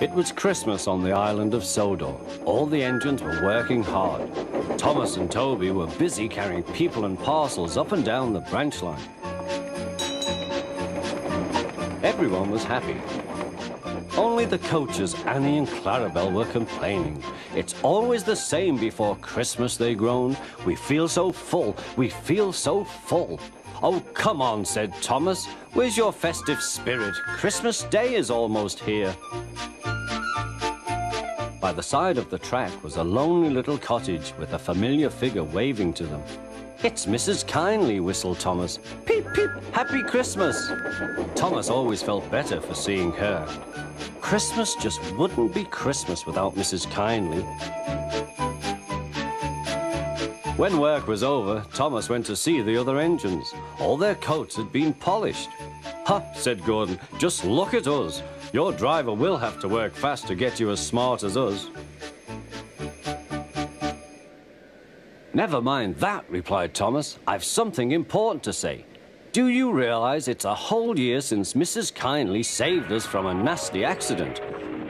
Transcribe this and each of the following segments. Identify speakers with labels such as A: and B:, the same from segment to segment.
A: It was Christmas on the island of Sodor. All the engines were working hard. Thomas and Toby were busy carrying people and parcels up and down the branch line. Everyone was happy. Only the coaches, Annie and Clarabelle, were complaining. It's always the same before Christmas, they groaned. We feel so full, we feel so full. Oh, come on, said Thomas. Where's your festive spirit? Christmas Day is almost here. By the side of the track was a lonely little cottage with a familiar figure waving to them. It's Mrs. Kindly, whistled Thomas. Peep, peep, Happy Christmas. Thomas always felt better for seeing her. Christmas just wouldn't be Christmas without Mrs. Kindly. When work was over, Thomas went to see the other engines. All their coats had been polished. Ha, said Gordon, just look at us. Your driver will have to work fast to get you as smart as us. Never mind that, replied Thomas. I've something important to say. Do you realize it's a whole year since Mrs. Kindly saved us from a nasty accident?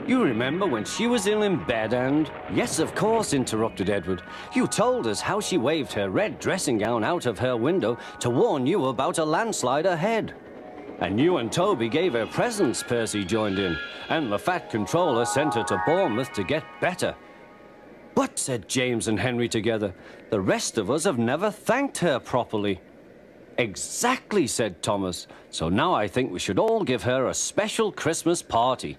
A: You remember when she was ill in bed and... Yes, of course, interrupted Edward. You told us how she waved her red dressing gown out of her window to warn you about a landslide ahead. And you and Toby gave her presents, Percy joined in. And the Fat Controller sent her to Bournemouth to get better. But, said James and Henry together, the rest of us have never thanked her properly. Exactly, said Thomas. So now I think we should all give her a special Christmas party.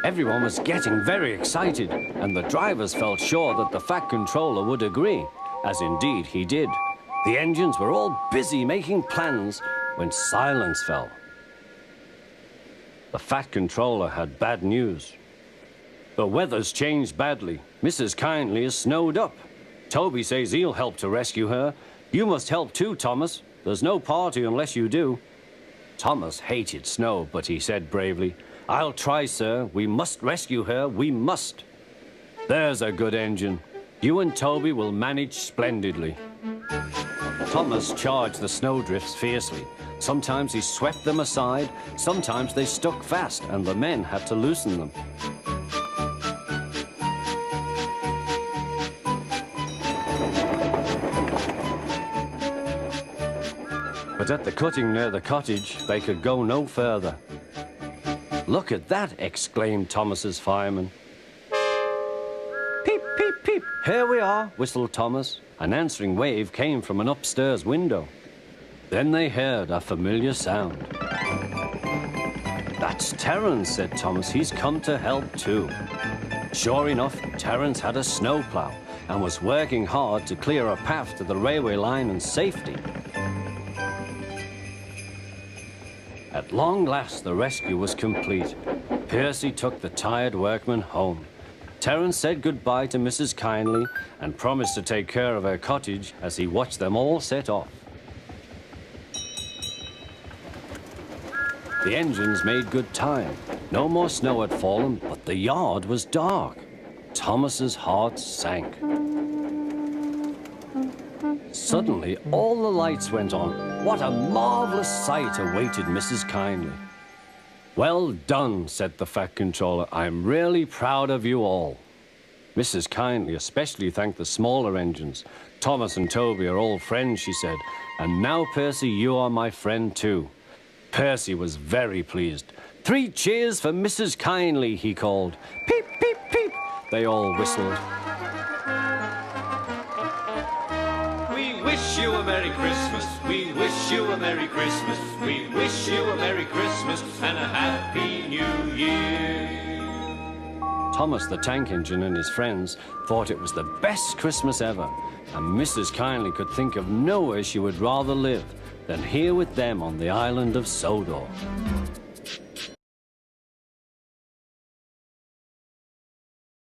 A: Everyone was getting very excited, and the drivers felt sure that the Fat Controller would agree, as indeed he did. The engines were all busy making plans when silence fell. The Fat Controller had bad news. The weather's changed badly. Mrs. Kindly is snowed up. Toby says he'll help to rescue her. You must help too, Thomas. There's no party unless you do. Thomas hated snow, but he said bravely, I'll try, sir. We must rescue her. We must. There's a good engine. You and Toby will manage splendidly. Thomas charged the snowdrifts fiercely. Sometimes he swept them aside, sometimes they stuck fast, and the men had to loosen them. But at the cutting near the cottage, they could go no further. Look at that, exclaimed Thomas's fireman. Peep, peep, peep, here we are, whistled Thomas. An answering wave came from an upstairs window. Then they heard a familiar sound. That's Terence, said Thomas. He's come to help too. Sure enough, Terence had a snowplow and was working hard to clear a path to the railway line in safety. At long last, the rescue was complete. Percy took the tired workmen home. Terence said goodbye to Mrs. Kindly and promised to take care of her cottage as he watched them all set off. The engines made good time. No more snow had fallen, but the yard was dark. Thomas's heart sank. Suddenly, all the lights went on. What a marvelous sight awaited Mrs. Kindly. Well done, said the Fat Controller. I'm really proud of you all. Mrs. Kindly especially thanked the smaller engines. Thomas and Toby are old friends, she said. And now, Percy, you are my friend too. Percy was very pleased. 3 cheers for Mrs. Kindly, he called. Peep, peep, peep. They all whistled.
B: We wish you a Merry Christmas. We wish you a Merry Christmas. We wish you a Merry Christmas and a Happy New Year.
A: Thomas the Tank Engine and his friends thought it was the best Christmas ever, and Mrs. Kindly could think of nowhere she would rather live than here with them on the island of Sodor.